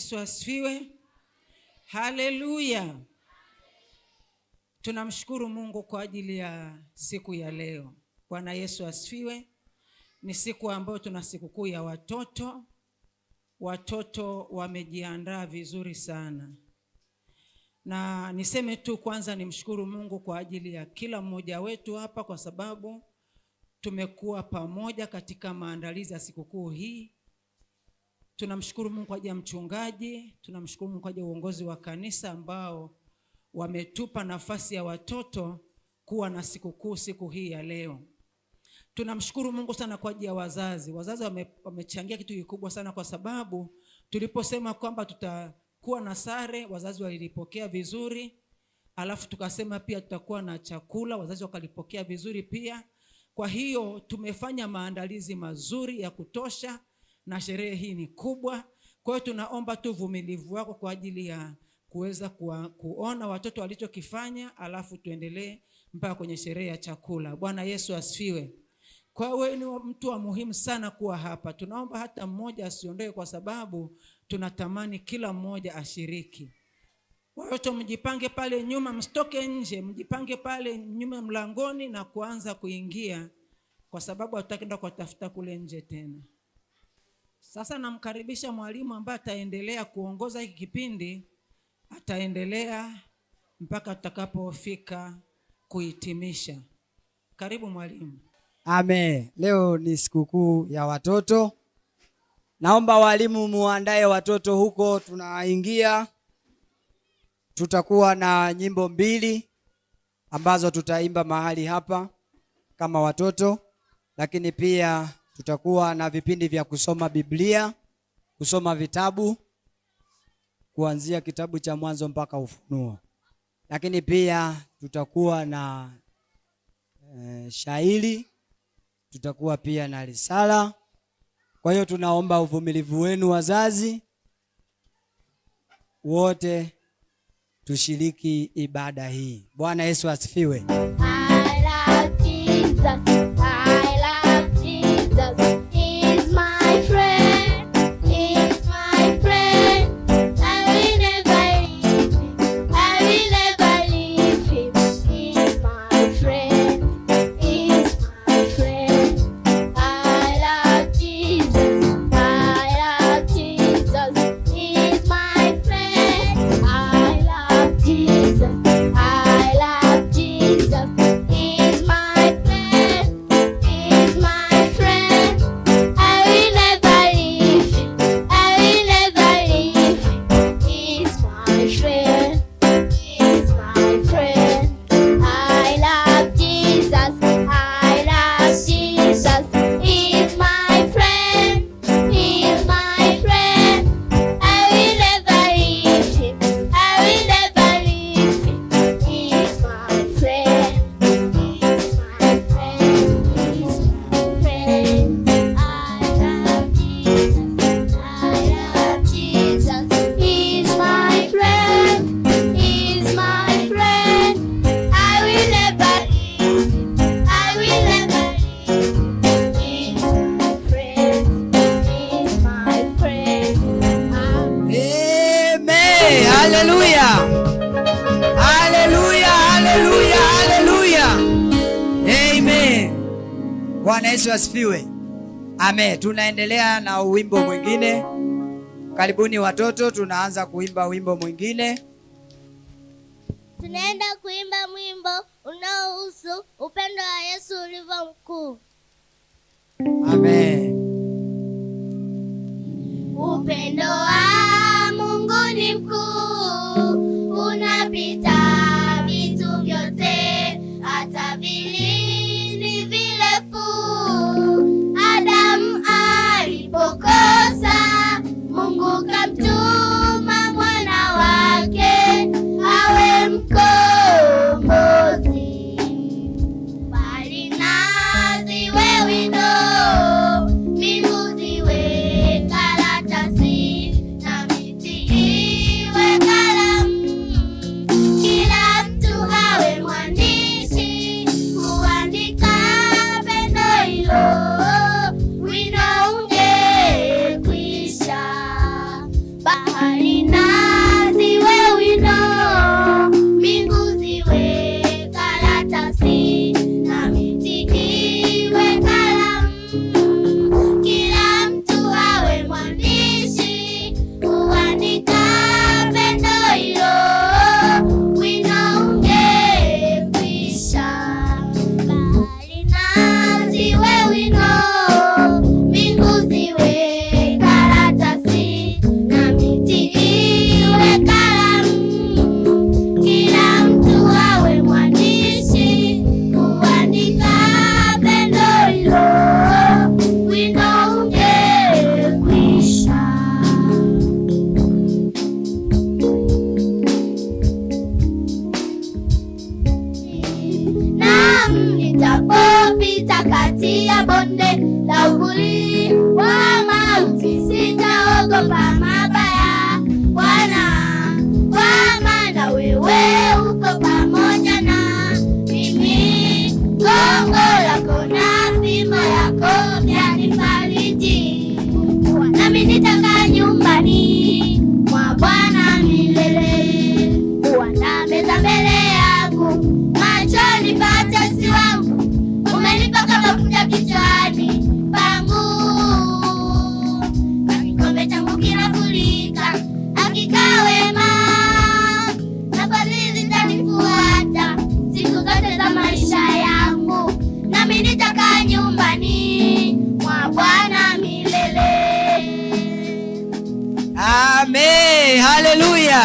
Yesu asifiwe. Haleluya. Tunamshukuru Mungu kwa ajili ya siku ya leo. Bwana Yesu asifiwe. Ni siku ambayo tuna sikukuu ya watoto. Watoto wamejiandaa vizuri sana. Na niseme tu kwanza nimshukuru Mungu kwa ajili ya kila mmoja wetu hapa, kwa sababu tumekuwa pamoja katika maandalizi ya sikukuu hii. Tunamshukuru Mungu kwa ajili ya mchungaji, tunamshukuru Mungu kwa ajili ya uongozi wa kanisa ambao wametupa nafasi ya watoto kuwa na sikukuu siku hii ya leo. Tunamshukuru Mungu sana kwa ajili ya wazazi. Wazazi wamechangia kitu kikubwa sana, kwa sababu tuliposema kwamba tutakuwa na sare, wazazi walilipokea vizuri. Alafu tukasema pia tutakuwa na chakula, wazazi wakalipokea vizuri pia. Kwa hiyo tumefanya maandalizi mazuri ya kutosha, na sherehe hii ni kubwa. Kwa hiyo tunaomba tu uvumilivu wako kwa ajili ya kuweza kuona watoto walichokifanya, alafu tuendelee mpaka kwenye sherehe ya chakula. Bwana Yesu asifiwe. Kwa hiyo wewe ni mtu wa muhimu sana kuwa hapa. Tunaomba hata mmoja asiondoke, kwa sababu tunatamani kila mmoja ashiriki. Watoto mjipange pale nyuma, msitoke nje, mjipange pale nyuma mlangoni na kuanza kuingia, kwa sababu hatutakwenda kutafuta kule nje tena. Sasa namkaribisha mwalimu ambaye ataendelea kuongoza hiki kipindi. Ataendelea mpaka tutakapofika kuhitimisha. Karibu mwalimu. Amen. Leo ni sikukuu ya watoto. Naomba walimu muandae watoto huko tunaingia. Tutakuwa na nyimbo 2 ambazo tutaimba mahali hapa kama watoto, lakini pia tutakuwa na vipindi vya kusoma Biblia, kusoma vitabu kuanzia kitabu cha Mwanzo mpaka Ufunuo. Lakini pia tutakuwa na shairi, tutakuwa pia na risala. Kwa hiyo tunaomba uvumilivu wenu wazazi wote, tushiriki ibada hii. Bwana Yesu asifiwe. I love Jesus. I love Jesus. He's my friend. He's my friend. I will never leave him. I will never leave him. He's my friend. He's my friend. I love Jesus. I love Jesus. He's my friend. I love Jesus. I love Jesus. He's my friend. He's my friend. I will never leave him. I will never leave him. He's my friend. He's my friend. I love Jesus. I love Jesus. He's my friend. He's my friend. I will never leave him. I will never leave him. He's my friend. He's my friend. He's my friend. I love Jesus. I love Jesus. He's my friend. He's my friend. I will never leave him. I will never leave him. He's my friend. He's my friend. Amen. Haleluya. Haleluya, haleluya, haleluya. Amen. Bwana Yesu asifiwe. Amen. Tunaendelea na wimbo mwingine. Karibuni watoto, tunaanza kuimba wimbo mwingine. Tunaenda kuimba mwimbo unaohusu upendo wa Yesu ulivyo mkuu. Amen. Upendo wa Mungu ni mkuu, unapita vitu vyote, hata vilindi virefu. Adamu alipokosa, Mungu kamtuma mwana wake awe mkombozi. Bali na ziwe wino, mbingu ziwe karatasi, na miti iwe kalamu. Kila mtu awe mwandishi, kuandika pendo hilo, wino ungekwisha. Bahari nikipita kati ya bonde la uvuli wa mauti, sitaogopa mabaya, Bwana, kwa maana wewe uko pamoja na mimi. Gongo lako na fimbo yako vyanifariji, nami nitakaa nyumbani mwa Bwana milele. Uandaa meza mbele yangu machoni pa watesi wangu, umenipaka mafuta kichwani pangu, na kikombe changu kinafurika. Hakika wema na fadhili zitanifuata siku zote za maisha yangu, nami nitakaa nyumbani mwa Bwana milele. Amen. Haleluya.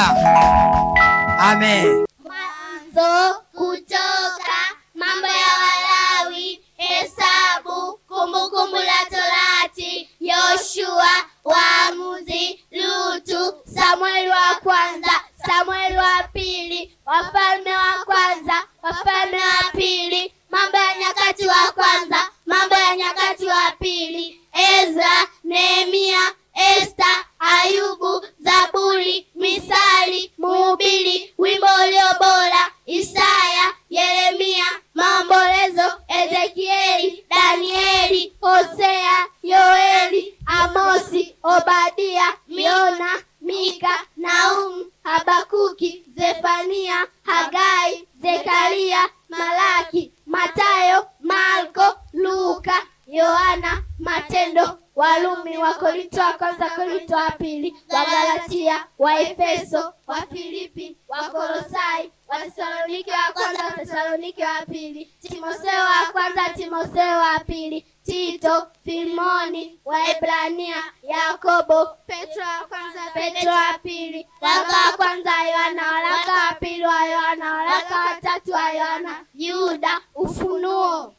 Amen. Mwanzo, Kutoka, Mambo ya Walawi, Hesabu, Kumbukumbu la Torati, Yoshua, Waamuzi, Lutu, Samueli wa kwanza, Samueli wa pili, Wafalme wa kwanza, Wafalme wa pili, Mambo ya Nyakati wa kwanza, Mambo ya Nyakati wa pili, Ezra, Nehemia, Esta, Ayubu, Zaburi, Misali, Mhubiri, Wimbo ulio bora, Isaya, Yeremia, Maombolezo, Ezekieli, Danieli, Hosea, Yoeli, Amosi, Obadia, Yona, Mika, Naumu, Habakuki, Zefania, Hagai, Zekaria, Malaki, Matayo, Marko, Luka, Yohana, Matendo, Warumi, Wakorinto wa kwanza, Korinto wa pili, Wagalatia, Waefeso, Wafilipi, Wakolosai, Wathesalonike wa kwanza, Wathesalonike wa pili, Timotheo wa kwanza, Timotheo wa pili, Tito, Filimoni, Waebrania, Yakobo, Petro wa kwanza, Petro wa pili, waraka wa kwanza Yohana, waraka wa pili wa Yohana, waraka wa tatu wa Yohana, Yuda, Ufunuo.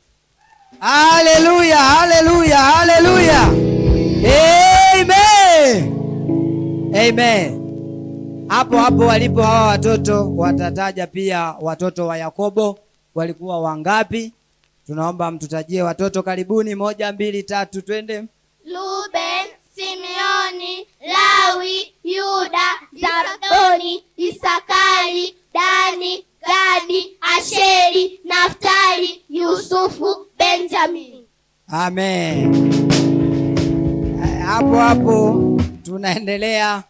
Haleluya, haleluya, haleluya. Amen. Amen. Hapo hapo walipo hawa watoto watataja pia watoto wa Yakobo walikuwa wangapi? Tunaomba mtutajie watoto, karibuni. 1, 2, 3 twende. Ruben, Simeoni, Lawi, Yuda, Zabuloni, Isakari, Dani, Gadi, Asheri, Naftali, Yusufu, Benjamin. Amen. Hapo hapo tunaendelea.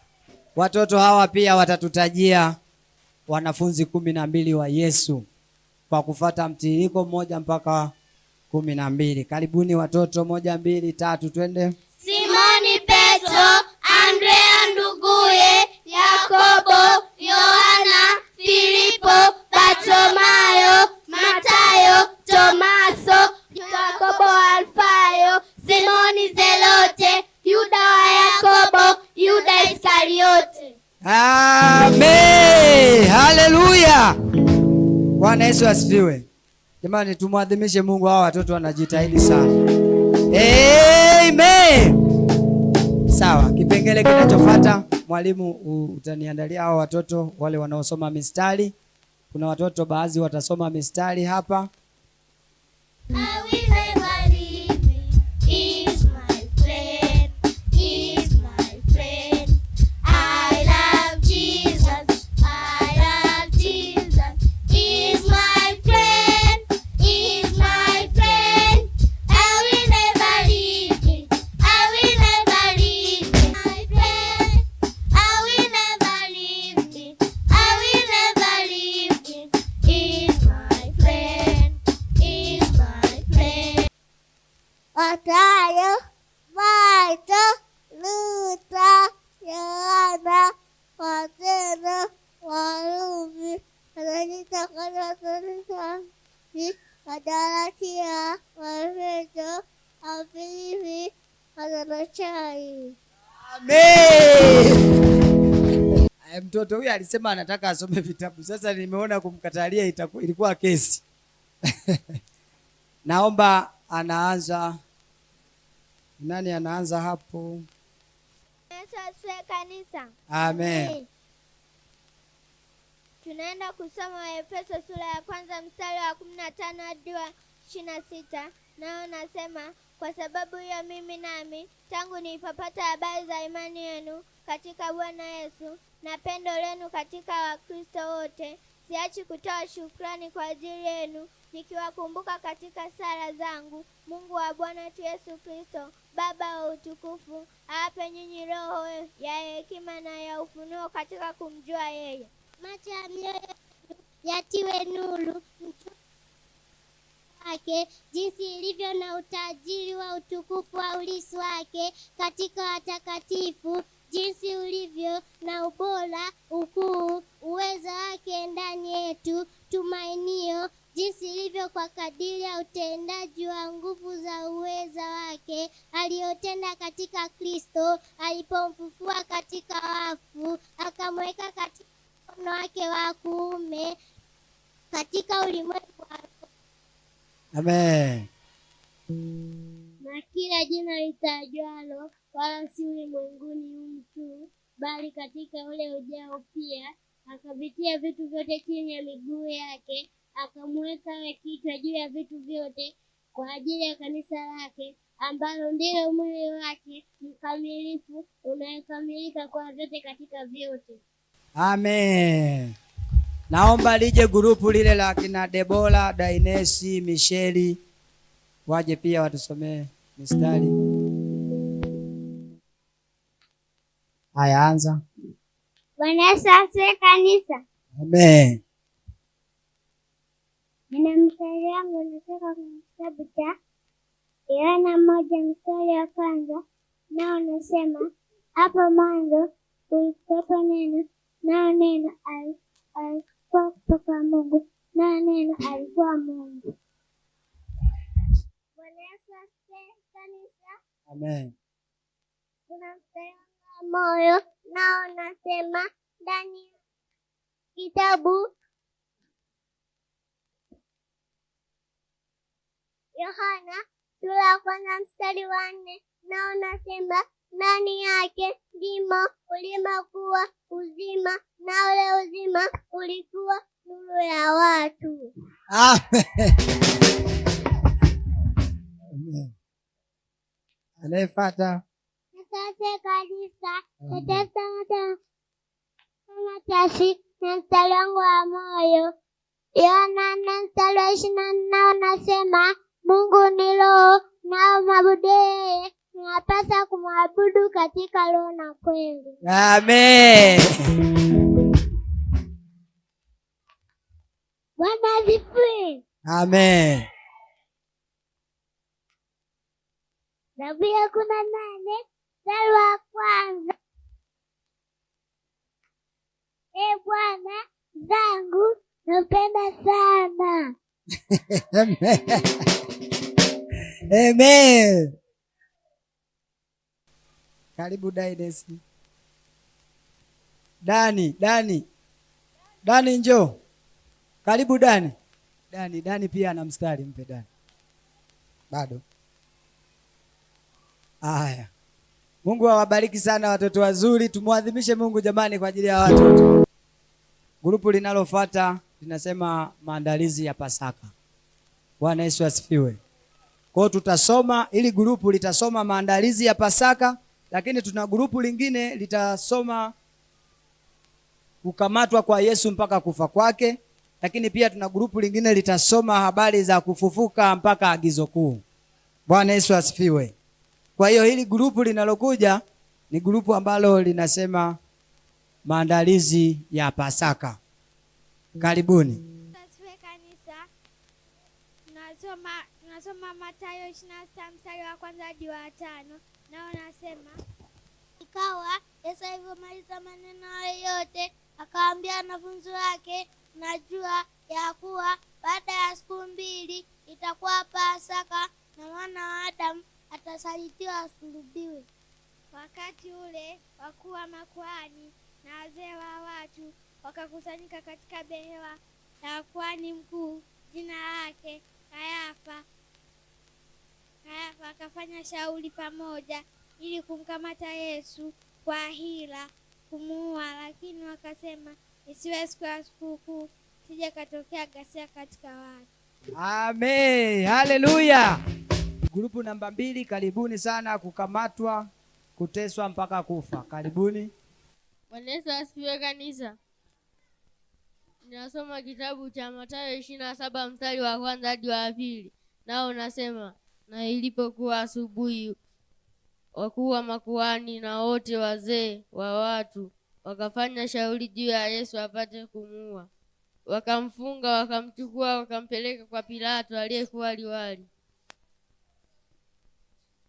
Watoto hawa pia watatutajia wanafunzi 12 wa Yesu kwa kufuata mtiririko 1 mpaka 12. Karibuni watoto, 1, 2, 3 twende. Simoni Petro, Andrea nduguye, Yakobo, Yohana, Filipo, Bartolomayo, Matayo, Tomaso, Yakobo wa Alfayo, Simoni Zelote, Yuda wa Yakobo, Yuda Iskariote. Amen. Haleluya. Bwana Yesu asifiwe. Jamani, tumwadhimishe Mungu. Hawa watoto wanajitahidi sana. Amen. Sawa, kipengele kinachofuata mwalimu utaniandalia hawa watoto wale wanaosoma mistari. Kuna watoto baadhi watasoma mistari hapa. Matayo, Marko, Luka, Yohana, Matendo, Warumi, Wagalatia, Waefeso, Wafilipi, Wakolosai. Amen. Mtoto huyu alisema anataka asome vitabu. Sasa nimeona kumkatalia ilikuwa kesi. Naomba anaanza. Nani anaanza hapo? Kanisa. Amen. Tunaenda kusoma Waefeso sura ya kwanza mstari wa 15 hadi wa 26. nao nasema, kwa sababu hiyo mimi nami tangu nilipopata habari za imani yenu katika Bwana Yesu na pendo lenu katika Wakristo wote, siachi kutoa shukrani kwa ajili yenu, nikiwakumbuka katika sala zangu. Mungu wa Bwana wetu Yesu Kristo, Baba wa utukufu, awape nyinyi roho ya hekima na ya ufunuo katika kumjua yeye. Macho ya mioyo yatiwe nuru wake, jinsi ilivyo na utajiri wa utukufu wa urithi wake katika watakatifu, jinsi ulivyo na ubora, ukuu, uwezo wake ndani yetu tumainio, jinsi ilivyo kwa kadiri ya utendaji wa nguvu za uweza wake aliyotenda katika Kristo alipomfufua katika wafu, akamweka katika mkono wake wa kuume katika ulimwengu wa Amen. na kila jina litajwalo, wala si ulimwenguni mtu, bali katika ule ujao pia, akavitia vitu vyote chini ya miguu yake, akamweka awe kichwa juu ya vitu vyote kwa ajili ya kanisa lake, ambalo ndilo mwili wake mkamilifu, unayekamilika kwa vyote katika vyote. Amen. Naomba lije grupu lile la kina Debora, Dainesi, Misheli waje pia watusomee mistari. Haya, anza. Bwana Yesu asifiwe kanisa. Amen. Nina mstari wangu natoka kwenye kitabu cha Yohana 1:1, nao nasema, hapo mwanzo kulikuwepo neno, nao neno alikuwa kutoka Mungu, nao neno alikuwa Mungu. Bwana Yesu asifiwe kanisa. Amen. Kuna mstari wa moyo, nao nasema ndani ya kitabu Yohana sura ya 1:4, nao nasema ndani yake ndimo ulimokuwa uzima, na ule uzima ulikuwa nuru ya watu. Amen. Amen. Anayefuata. Asante kanisa. Natasi na mstari wangu wa moyo, Yohana 4:24, nao nasema Mungu ni roho, nao mwabudu yeye inapasa kumwabudu katika roho na kweli. Amen. Bwana asifiwe. Amen. Zaburi 18 mstari wa 1. Bwana zangu napenda sana. Amen. Amen. Karibu Dainesi. Dani njoo. Karibu Dani. Dani pia ana mstari, mpe Dani. Bado. Haya. Mungu awabariki sana watoto wazuri. Tumwadhimishe Mungu jamani kwa ajili ya watoto. Grupu linalofuata linasema maandalizi ya Pasaka. Bwana Yesu asifiwe. Kwa hiyo tutasoma, ili grupu litasoma maandalizi ya Pasaka, lakini tuna grupu lingine litasoma kukamatwa kwa Yesu mpaka kufa kwake, lakini pia tuna grupu lingine litasoma habari za kufufuka mpaka agizo kuu. Bwana Yesu asifiwe. Kwa hiyo hili grupu linalokuja ni grupu ambalo linasema maandalizi ya Pasaka. Karibuni. Asifiwe kanisa. Tunasoma Mathayo 26 mstari wa 1 hadi wa 5. Nao nasema, ikawa Yesu alivyomaliza maneno hayo yote, akawaambia wanafunzi wake, najua ya kuwa baada ya siku 2 itakuwa Pasaka, na mwana wa Adamu atasalitiwa asulubiwe. Wakati ule wakuu wa makuhani na wazee wa watu wakakusanyika katika behewa la kuhani mkuu, jina lake Kayafa. Akafanya shauri pamoja ili kumkamata Yesu kwa hila kumuua, lakini wakasema, isiwe siku ya sikukuu, sije katokea ghasia katika watu. Amen. Haleluya. Grupu namba 2, karibuni sana. Kukamatwa, kuteswa mpaka kufa. Karibuni. Bwana Yesu asifiwe kanisa. Ninasoma kitabu cha Mathayo 27 mstari wa 1 hadi wa 2. Nao unasema, na ilipokuwa asubuhi, wakuu wa makuhani na wote wazee wa watu wakafanya shauri juu ya Yesu apate kumuua. Wakamfunga, wakamchukua, wakampeleka kwa Pilato aliyekuwa liwali.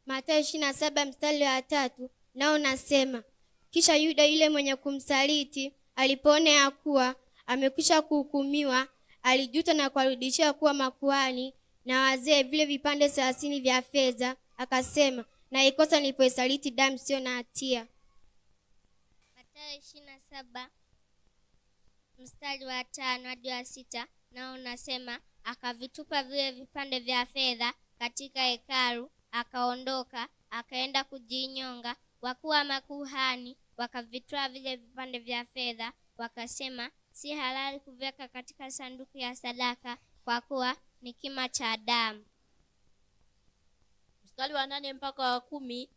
Mathayo 27 mstari wa 3, nao unasema, kisha Yuda yule mwenye kumsaliti alipoona ya kuwa amekwisha kuhukumiwa, alijuta na kuwarudishia kuwa makuhani na wazee vile vipande 30 vya fedha, akasema, na ikosa nilipoisaliti damu sio na hatia. Mathayo 27 mstari wa 5 hadi wa 6, nao unasema, akavitupa vile vipande vya fedha katika hekalu, akaondoka, akaenda kujinyonga. Wakuu wa makuhani wakavitoa vile vipande vya fedha, wakasema, si halali kuviweka katika sanduku ya sadaka, kwa kuwa ni kima cha damu. Mstari wa 8 mpaka wa 10,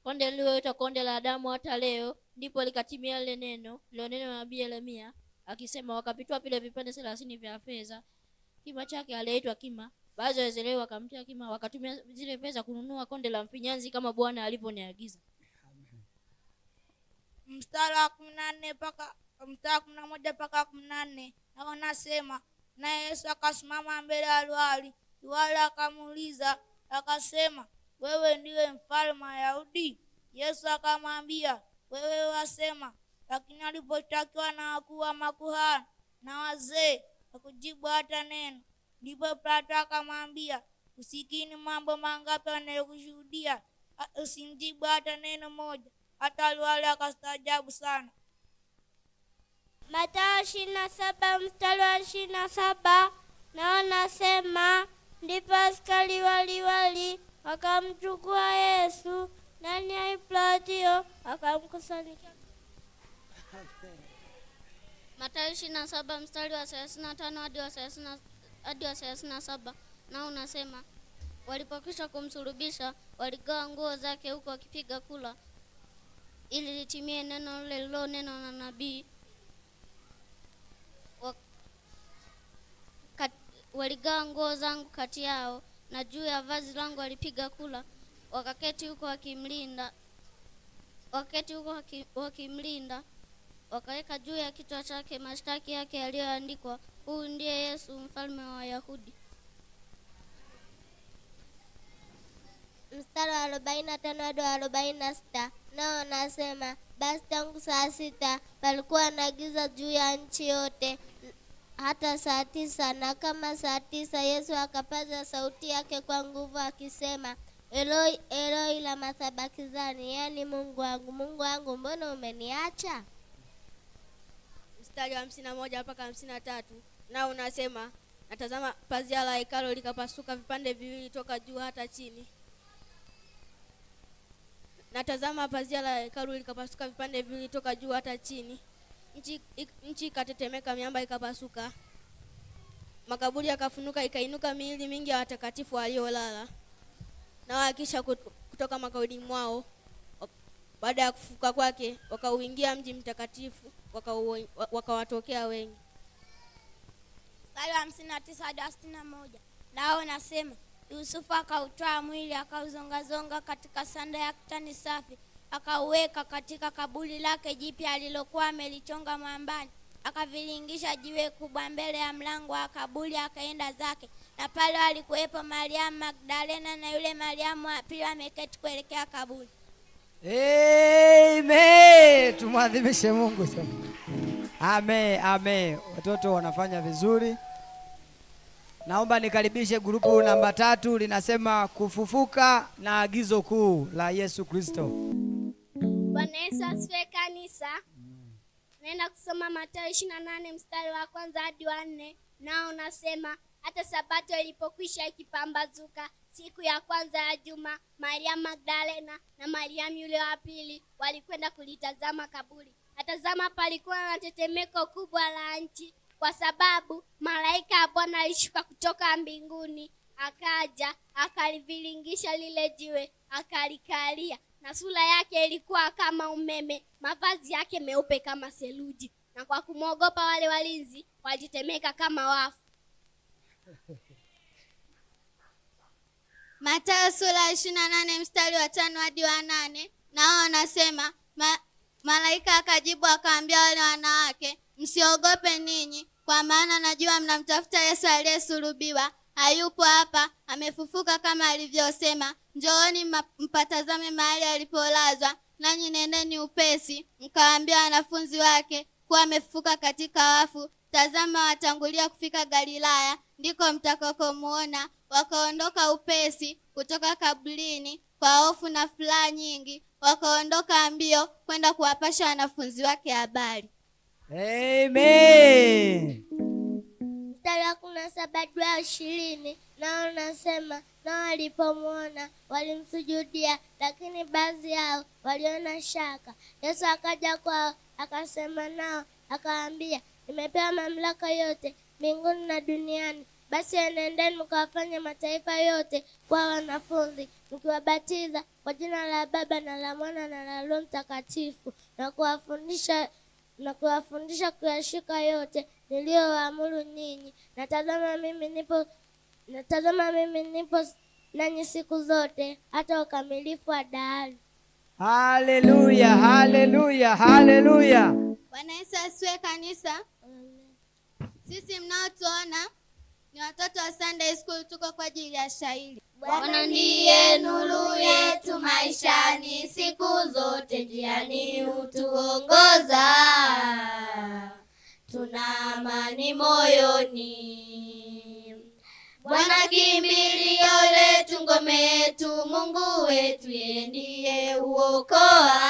konde lililoitwa konde la damu hata leo, ndipo likatimia lile neno lililonenwa na nabii Yeremia akisema, wakavitoa vile vipande 30 vya fedha, kima chake aliitwa kima. Baadhi ya Waisraeli wakamtia kima, wakatumia zile fedha kununua konde la mfinyanzi kama Bwana alivyoniagiza. Mstari wa 11 mpaka 14, na wanasema, naye Yesu akasimama mbele ya liwali. Liwali akamuuliza akasema, wewe ndiwe mfalme wa Wayahudi? Yesu akamwambia, wewe wasema. Lakini aliposhtakiwa na wakuu wa makuhani na wazee, hakujibu hata neno. Ndipo Pilato akamwambia, usikini mambo mangapi anayokushuhudia? Usimjibu hata neno moja. Hata liwali akastaajabu sana. Mathayo 27 mstari wa 27, nao nasema, ndipo askari waliwali wakamchukua Yesu ndani ya Pilato, akamkusanyika. Mathayo 27 mstari wa 35 hadi wa 37, nao unasema, walipokwisha kumsulubisha, waligawa nguo zake huko wakipiga kula, ili litimie neno lile lililonenwa na nabii. Waligawa nguo zangu kati yao, na juu ya vazi langu walipiga kula. Wakaketi huko wakimlinda, wakaweka juu ya kichwa chake mashtaki yake yaliyoandikwa, huyu ndiye Yesu mfalme wa Wayahudi. Mstari wa 45 hadi wa 46, nao nasema, basi tangu saa 6 palikuwa na giza juu ya nchi yote hata saa 9. Na kama saa 9 Yesu akapaza sauti yake kwa nguvu akisema, Eloi, Eloi, lama sabakthani, yani Mungu wangu, mbona umeniacha? Mstari wa 51 mpaka 53, nao unasema, natazama pazia la hekalu likapasuka vipande viwili toka juu hata chini. Natazama pazia la hekalu likapasuka vipande viwili toka juu hata chini. Nchi ikatetemeka, miamba ikapasuka, makaburi yakafunuka, ikainuka miili mingi ya watakatifu waliolala. Na wakisha kutoka makaudi mwao, baada ya kufuka kwake, wakauingia mji mtakatifu, wakawatokea wengi. Mstari wa 59 hadi 61, nao nasema, Yusufu akautoa mwili, akauzongazonga katika sanda ya kitani safi, akauweka katika kaburi lake jipya alilokuwa amelichonga mwambani. Akavilingisha jiwe kubwa mbele ya mlango wa kaburi, akaenda zake. Na pale walikuwepo Mariamu Magdalena na yule Mariamu wa pili ameketi kuelekea kaburi. Amen. Tumwadhimishe Mungu sana. Amen, amen. Watoto wanafanya vizuri. Naomba nikaribishe grupu namba 3, linasema kufufuka na agizo kuu la Yesu Kristo. Bwana Yesu asifiwe kanisa. Naenda kusoma Mathayo 28 mstari wa 1 hadi wa 4, nao unasema, hata Sabato ilipokwisha ikipambazuka siku ya kwanza ya juma, Mariamu Magdalena na Mariamu yule wa pili walikwenda kulitazama kaburi. Natazama palikuwa na tetemeko kubwa la nchi, kwa sababu malaika wa Bwana alishuka kutoka mbinguni, akaja akaliviringisha lile jiwe, akalikalia, na sura yake ilikuwa kama umeme, mavazi yake meupe kama seluji, na kwa kumwogopa wale walinzi walitetemeka kama wafu. Mathayo sura 28 mstari wa 5 hadi wa 8, nao wanasema malaika akajibu akaambia wale wanawake, msiogope ninyi, kwa maana najua mnamtafuta Yesu aliyesulubiwa. Hayupo hapa, amefufuka kama alivyosema. Njooni mpatazame mahali alipolazwa, nanyi nendeni upesi mkawaambia wanafunzi wake kuwa amefufuka katika wafu. Tazama, watangulia kufika Galilaya, ndiko mtakakomuona. Wakaondoka upesi kutoka kaburini kwa hofu na furaha nyingi, wakaondoka mbio kwenda kuwapasha wanafunzi wake habari. Amen. Mstari wa 17 hadi 20, nao unasema, nao walipomwona walimsujudia, lakini baadhi yao waliona shaka. Yesu akaja kwao, akasema nao, akawaambia, nimepewa mamlaka yote mbinguni na duniani. Basi enendeni mkawafanye mataifa yote kuwa wanafunzi, mkiwabatiza kwa jina la Baba na la Mwana na la Roho Mtakatifu, na kuwafundisha kuyashika yote niliyowaamuru ninyi. Na tazama mimi nipo nanyi siku zote hata ukamilifu wa dahari. Haleluya, haleluya, haleluya. Bwana Yesu asifiwe kanisa. Sisi mnaotuona ni watoto wa Sunday School, tuko kwa ajili ya shairi. Bwana ndiye nuru yetu maishani, siku zote njiani hutuongoza. Tuna amani moyoni, Bwana kimbilio letu, ngome yetu, Mungu wetu yeye ndiye huokoa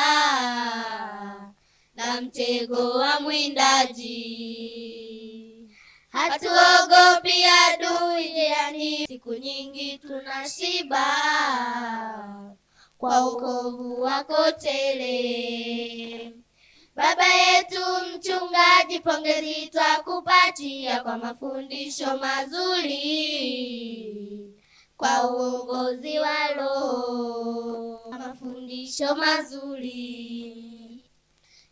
na mtego wa mwindaji. Hatuogopi adui njiani, siku nyingi tunashiba kwa wokovu wako tele. Baba yetu mchungaji, pongezi twakupatia kwa mafundisho mazuri, kwa uongozi wa Roho, mafundisho mazuri.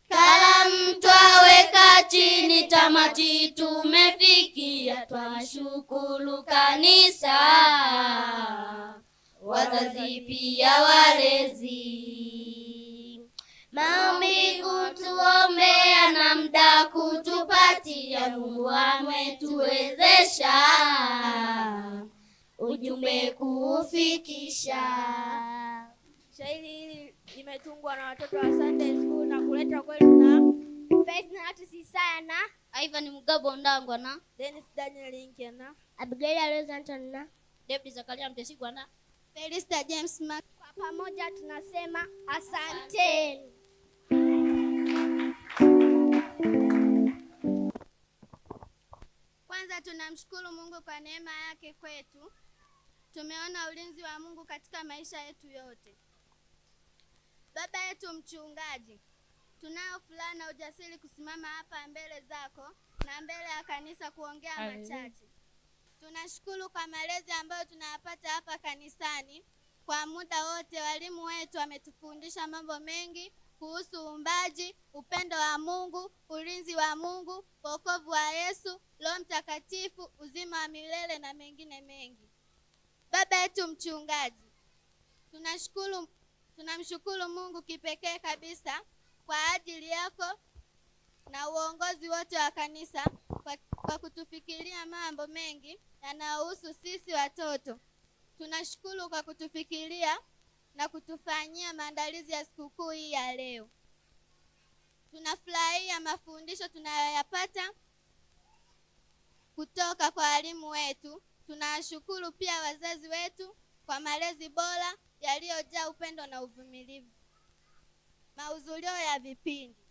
Kalamu twaweka chini, tamati tumefikia, twashukuru kanisa, wazazi pia walezi. Maombi kutuombea na muda kutupatia, Mungu ametuwezesha ujumbe kuufikisha. Shairi hili limetungwa na watoto wa Sunday School na kuletwa kwenu na Faith na watu Sisaya na Ivan Mugabo Ndangwa na Dennis Daniel Inke na Abigail Alexander na David Zakaria Mtesigwa na Felista James Mark. Kwa pamoja tunasema asanteni. Kwanza tunamshukuru Mungu kwa neema yake kwetu. Tumeona ulinzi wa Mungu katika maisha yetu yote. Baba yetu mchungaji, tunayo furaha na ujasiri kusimama hapa mbele zako na mbele ya kanisa kuongea machache. Tunashukuru kwa malezi ambayo tunayapata hapa kanisani. Kwa muda wote walimu wetu wametufundisha mambo mengi kuhusu uumbaji, upendo wa Mungu, ulinzi wa Mungu, wokovu wa Yesu, Roho Mtakatifu, uzima wa milele na mengine mengi. Baba yetu mchungaji, tunamshukuru Mungu kipekee kabisa kwa ajili yako na uongozi wote wa kanisa kwa kutufikiria mambo mengi yanayohusu sisi watoto. Tunashukuru kwa kutufikiria na kutufanyia maandalizi ya sikukuu hii ya leo. Tunafurahia mafundisho tunayoyapata kutoka kwa walimu wetu. Tunashukuru pia wazazi wetu kwa malezi bora yaliyojaa upendo na uvumilivu. Mahudhurio ya vipindi.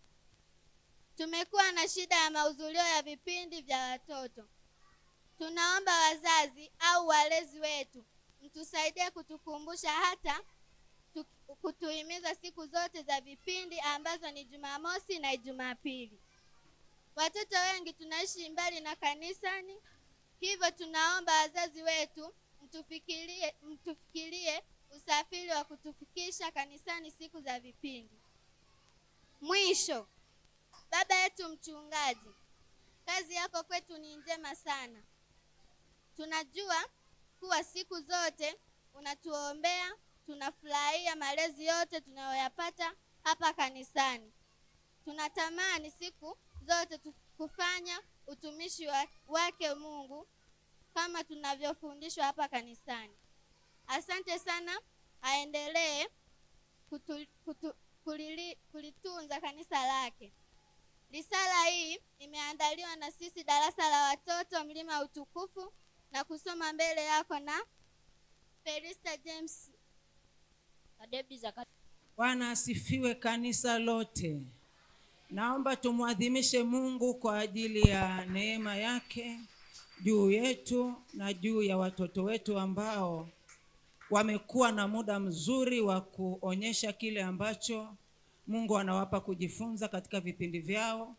Tumekuwa na shida ya mahudhurio ya vipindi vya watoto. Tunaomba wazazi au walezi wetu mtusaidie kutukumbusha, hata kutuhimiza siku zote za vipindi ambazo ni Jumamosi na Jumapili. Watoto wengi tunaishi mbali na kanisani, hivyo tunaomba wazazi wetu mtufikirie usafiri wa kutufikisha kanisani siku za vipindi. Mwisho, baba yetu mchungaji, kazi yako kwetu ni njema sana. Tunajua kuwa siku zote unatuombea, tunafurahia malezi yote tunayoyapata hapa kanisani. Tunatamani siku zote kufanya utumishi wake Mungu kama tunavyofundishwa hapa kanisani. Asante sana, aendelee kulitunza kanisa lake. Risala hii imeandaliwa na sisi darasa la watoto Mlima Utukufu na kusoma mbele yako na Felista James. Bwana asifiwe kanisa lote. Naomba tumwadhimishe Mungu kwa ajili ya neema yake juu yetu na juu ya watoto wetu ambao wamekuwa na muda mzuri wa kuonyesha kile ambacho Mungu anawapa kujifunza katika vipindi vyao.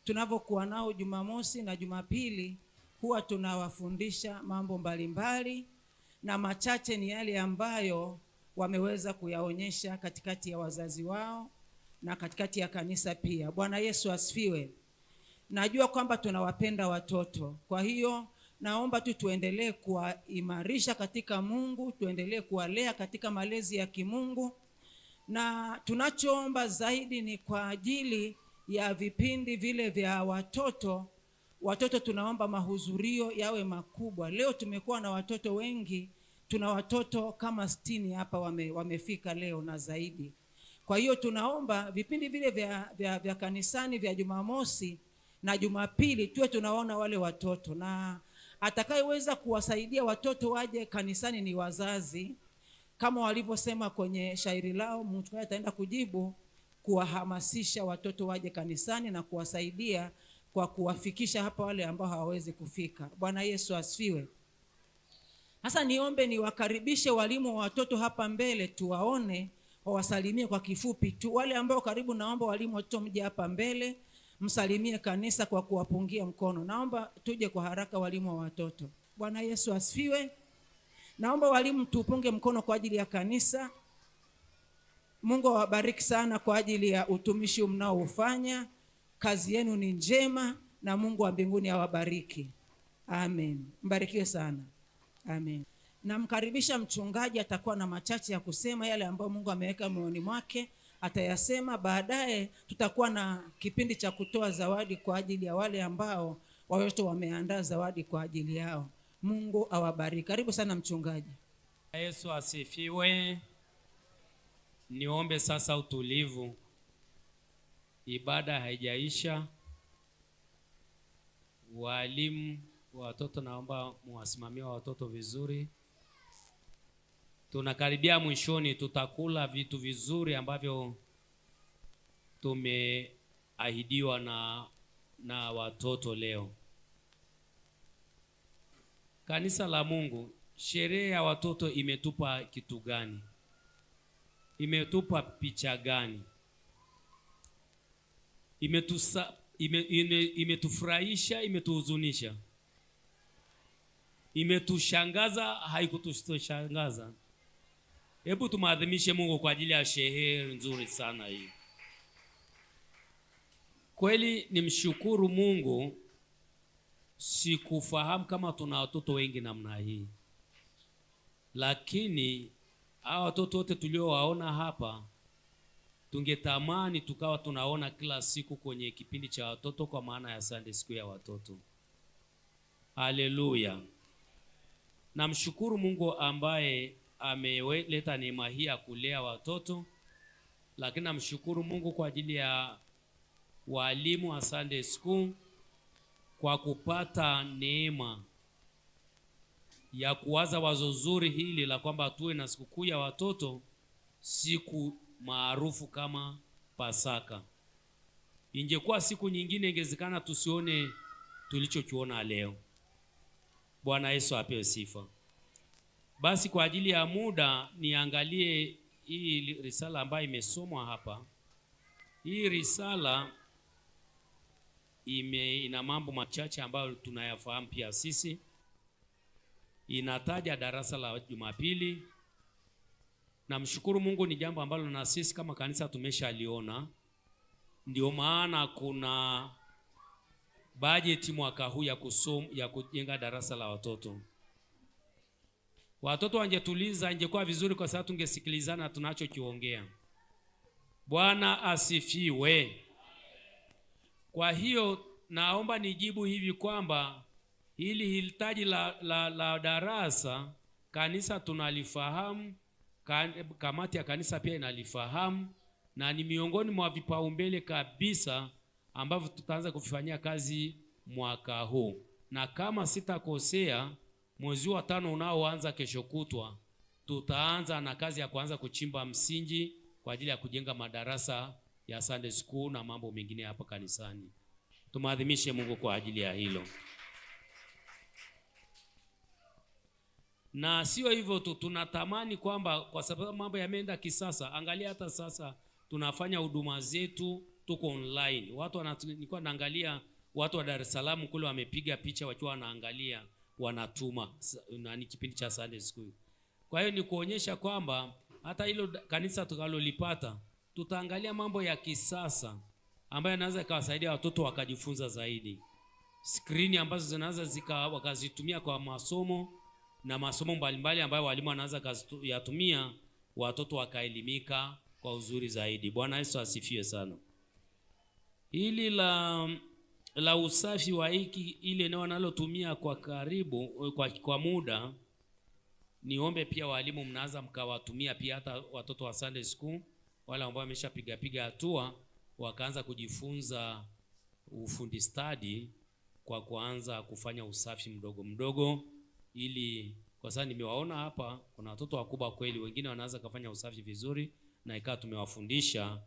Tunavyokuwa nao Jumamosi na Jumapili, huwa tunawafundisha mambo mbalimbali, na machache ni yale ambayo wameweza kuyaonyesha katikati ya wazazi wao na katikati ya kanisa pia. Bwana Yesu asifiwe. Najua kwamba tunawapenda watoto, kwa hiyo naomba tu tuendelee kuwaimarisha katika Mungu, tuendelee kuwalea katika malezi ya kimungu, na tunachoomba zaidi ni kwa ajili ya vipindi vile vya watoto. Watoto tunaomba mahudhurio yawe makubwa. Leo tumekuwa na watoto wengi, tuna watoto kama 60 hapa wamefika leo na zaidi. Kwa hiyo tunaomba vipindi vile vya kanisani vya Jumamosi na Jumapili tuwe tunaona wale watoto, na atakayeweza kuwasaidia watoto waje kanisani ni wazazi, kama walivyosema kwenye shairi lao. Mtu ataenda kujibu kuwahamasisha watoto waje kanisani na kuwasaidia kwa kuwafikisha hapa wale ambao hawawezi kufika. Bwana Yesu asifiwe. Sasa niombe niwakaribishe walimu wa watoto hapa mbele, tuwaone, wawasalimie kwa kifupi tu. Wale ambao karibu, naomba walimu watoto mje hapa mbele msalimie kanisa kwa kuwapungia mkono. Naomba tuje kwa haraka walimu wa watoto. Bwana Yesu asifiwe. Naomba walimu tupunge mkono kwa ajili ya kanisa. Mungu awabariki sana kwa ajili ya utumishi mnaoufanya. Kazi yenu ni njema na Mungu wa mbinguni awabariki. Amen. Mbarikiwe sana. Amen. Namkaribisha mchungaji, atakuwa na machache ya kusema, yale ambayo Mungu ameweka moyoni mwake atayasema. Baadaye tutakuwa na kipindi cha kutoa zawadi kwa ajili ya wale ambao watoto wameandaa zawadi kwa ajili yao. Mungu awabariki. Karibu sana mchungaji. Yesu asifiwe. Niombe sasa utulivu. Ibada haijaisha. Walimu wa watoto naomba muwasimamie watoto vizuri. Tunakaribia mwishoni, tutakula vitu vizuri ambavyo tumeahidiwa na watoto leo. Kanisa la Mungu, sherehe ya watoto imetupa kitu gani? Imetupa picha gani? Imetufurahisha, imetuhuzunisha, imetushangaza, haikutushangaza? Hebu tumaadhimishe Mungu kwa ajili ya sherehe nzuri sana hii. Kweli nimshukuru Mungu, sikufahamu kama tuna watoto wengi namna hii. Lakini hao watoto wote tuliowaona hapa, tungetamani tukawa tunaona kila siku kwenye kipindi cha watoto, kwa maana ya Sunday School ya watoto. Haleluya. Namshukuru Mungu ambaye ameleta neema hii ya kulea watoto, lakini namshukuru Mungu kwa ajili ya walimu wa Sunday School kwa kupata neema ya kuwaza wazo zuri hili la kwamba tuwe na sikukuu ya watoto, siku maarufu kama Pasaka. Ingekuwa siku nyingine ingezekana tusione tulichokiona leo. Bwana Yesu apewe sifa. Basi kwa ajili ya muda niangalie hii risala ambayo imesomwa hapa. Hii risala ina mambo machache ambayo tunayafahamu pia sisi. inataja darasa la Jumapili. Namshukuru Mungu, ni jambo ambalo na sisi kama kanisa tumeshaliona. Ndio maana kuna bajeti mwaka huu ya kujenga darasa la watoto. Watoto wangetuliza, ingekuwa vizuri kwa sababu tungesikilizana tunachokiongea. Bwana asifiwe. Kwa hiyo naomba nijibu hivi kwamba hili hitaji la darasa kanisa tunalifahamu, kamati ya kanisa pia inalifahamu, na ni miongoni mwa vipaumbele kabisa ambavyo tutaanza kufanyia kazi mwaka huu. Na kama sitakosea, mwezi wa 5 unaoanza kesho kutwa tutaanza na kazi ya kuanza kuchimba msingi kwa ajili ya kujenga madarasa ya Sunday school na mambo mengine hapa kanisani. Tumaadhimishe Mungu kwa ajili ya hilo. Na sio hivyo tu, tunatamani kwamba kwa sababu mambo yameenda kisasa, angalia hata sasa tunafanya huduma zetu tuko online. Nilikuwa naangalia watu wa Dar es Salaam kule wamepiga picha wakiwa wanaangalia, wanatuma ni kipindi cha Sunday school. Kwa hiyo ni kuonyesha kwamba hata hilo kanisa tukalolipata tutaangalia mambo ya kisasa ambayo yanaweza kuwasaidia watoto wakajifunza zaidi. Screen ambazo zinaweza wakazitumia kwa masomo na masomo mbalimbali ambayo walimu wanaweza kuyatumia, watoto wakaelimika kwa uzuri zaidi. Bwana Yesu asifiwe sana. Hili la usafi wa ile eneo wanalotumia kwa karibu kwa muda, niombe pia walimu mnaanza mkawatumia pia hata watoto wa Sunday school wale ambao wameshapiga hatua wakaanza kujifunza ufundi stadi kwa kuanza kufanya usafi mdogo mdogo, ili kwa sababu nimewaona hapa kuna watoto wakubwa kweli, wengine wanaanza kufanya usafi vizuri na ikawa tumewafundisha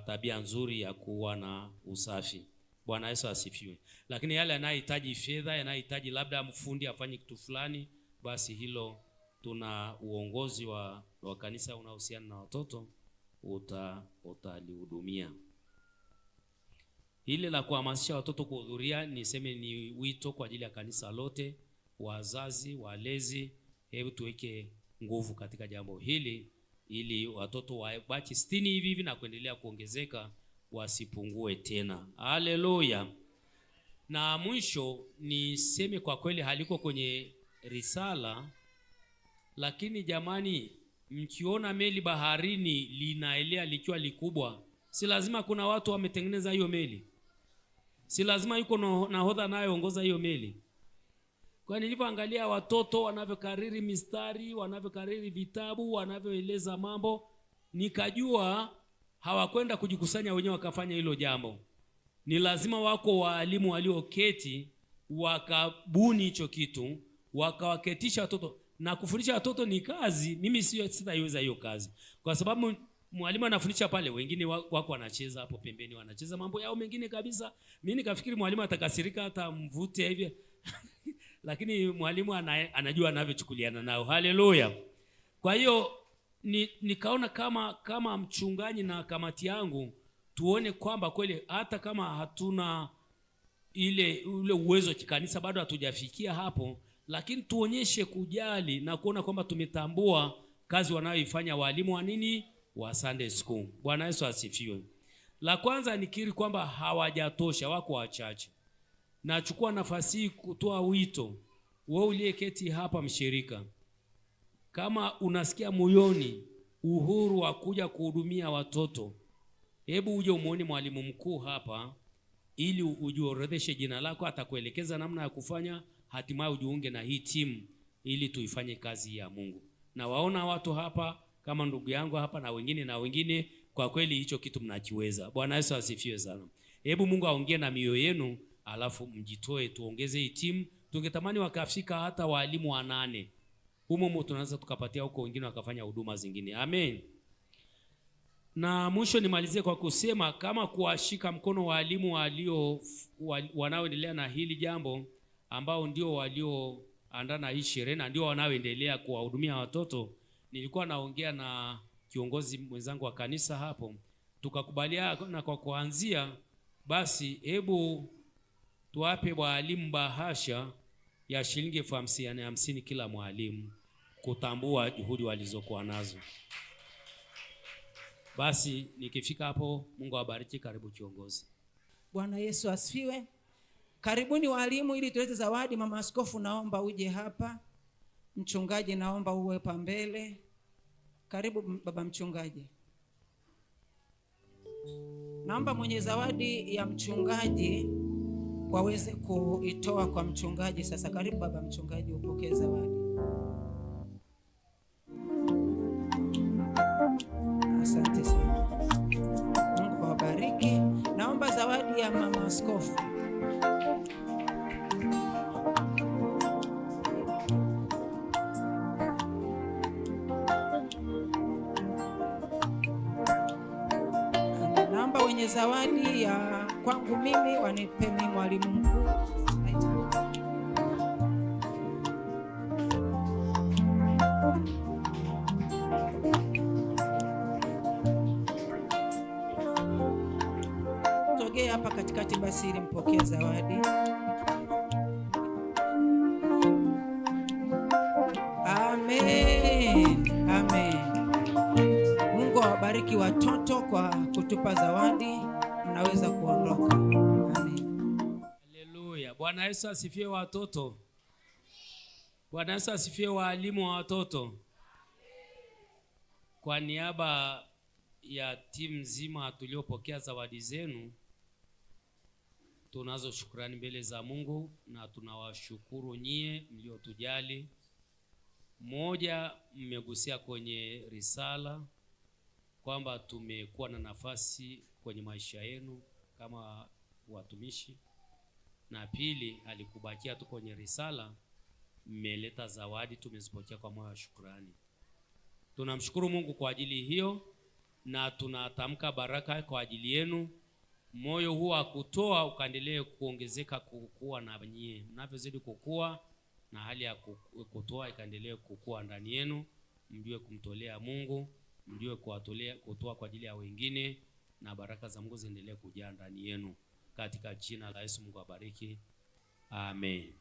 tabia nzuri ya kuwa na usafi. Bwana Yesu asifiwe. Lakini yale yanahitaji fedha, yanahitaji labda mfundi afanye kitu fulani, basi hilo tuna uongozi wa kanisa unaohusiana na watoto utalihudumia. Hili la kuhamasisha watoto kuhudhuria, niseme ni wito kwa ajili ya kanisa lote, wazazi, walezi, hebu tuweke nguvu katika jambo hili ili watoto wabaki 60 hivi na kuendelea kuongezeka, wasipungue tena. Haleluya. Na mwisho niseme kwa kweli haliko kwenye risala, lakini jamani, mkiona meli baharini linaelea likiwa likubwa, si lazima kuna watu wametengeneza hiyo meli? Si lazima yuko nahodha anayeongoza hiyo meli? Kwa nilivyoangalia watoto wanavyokariri mistari, wanavyokariri vitabu, wanavyoeleza mambo, nikajua hawakwenda kujikusanya wenyewe wakafanya hilo jambo. Ni lazima wako walimu walioketi wakabuni hicho kitu, wakawaketisha watoto. Na kufundisha watoto ni kazi, mimi sitaiweza hiyo kazi. Kwa sababu mwalimu anafundisha pale, wengine wako wanacheza hapo pembeni, wanacheza mambo yao mengine kabisa. Mimi nikafikiri mwalimu atakasirika hata mvute hivi. Lakini mwalimu anajua anavyochukuliana nao. Haleluya. Kwa hiyo nikaona kama mchungaji na kamati yangu tuone kwamba kweli hata kama hatuna ule uwezo kikanisa, bado hatujafikia hapo, lakini tuonyeshe kujali na kuona kwamba tumetambua kazi wanayoifanya walimu wa Sunday school. Bwana Yesu asifiwe. La kwanza nikiri kwamba hawajatosha, wako wachache. Nachukua nafasi hii kutoa wito, wewe uliyeketi hapa mshirika, kama unasikia moyoni uhuru wa kuja kuhudumia watoto, hebu uje umuone mwalimu mkuu hapa ili ujiorodheshe jina lako, atakuelekeza namna ya kufanya, hatimaye ujiunge na hii timu ili tuifanye kazi ya Mungu. Na waona watu hapa kama ndugu yangu hapa na wengine, kwa kweli hicho kitu mnakiweza. Bwana Yesu asifiwe sana. Hebu Mungu aongee na mioyo yenu, alafu mjitoe tuongeze hii timu. Tungetamani wakafika hata walimu 8. Humo tunaweza tukapatia huko wengine wakafanya huduma zingine. Amen. Na mwisho nimalizie kwa kusema kama kuwashika mkono walimu wanaoendelea na hili jambo, ambao ndio walioandaa na hii sherehe na ndio wanaoendelea kuwahudumia watoto. Nilikuwa naongea na kiongozi mwenzangu wa kanisa hapo, tukakubaliana kwa kuanzia basi hebu tuwape walimu bahasha ya shilingi 50,000 kila mwalimu, kutambua juhudi walizokuwa nazo. Basi nikifika hapo, Mungu awabariki. Karibu kiongozi. Bwana Yesu asifiwe. Karibuni walimu ili tulete zawadi. Mama Askofu, naomba uje hapa. Mchungaji, naomba uwe pa mbele. Karibu baba mchungaji. Naomba mwenye zawadi ya mchungaji waweze kuitoa kwa mchungaji sasa. Karibu baba mchungaji, upokee zawadi. Asante sana. Mungu awabariki. Naomba zawadi ya mama Askofu. Naomba wenye zawadi ya kwangu mimi wanipe mimi mwalimu mkuu. Togea hapa katikati basi ili mpokee zawadi. Amen. Amen. Mungu awabariki watoto kwa kutupa zawadi. Mnaweza kuondoka. Amen. Haleluya. Bwana Yesu asifiwe watoto. Bwana Yesu asifiwe walimu wa watoto. Kwa niaba ya timu nzima tuliopokea zawadi zenu, tunazo shukrani mbele za Mungu na tunawashukuru nyie mliotujali. Moja, mmegusia kwenye risala kwamba tumekuwa na nafasi kwenye maisha yenu kama watumishi, na pili, alikubakia tu kwenye risala, mmeleta zawadi, tumezipokea kwa moyo wa shukrani. Tunamshukuru Mungu kwa ajili hiyo na tunatamka baraka kwa ajili yenu. Moyo huu wa kutoa ukaendelee kuongezeka, kukua, na nyie mnavyozidi kukua na hali ya kutoa ikaendelee kukua ndani yenu. Mjue kumtolea Mungu, mjue kutoa kwa ajili ya wengine, na baraka za Mungu ziendelee kujaa ndani yenu katika jina la Yesu. Mungu awabariki. Amen.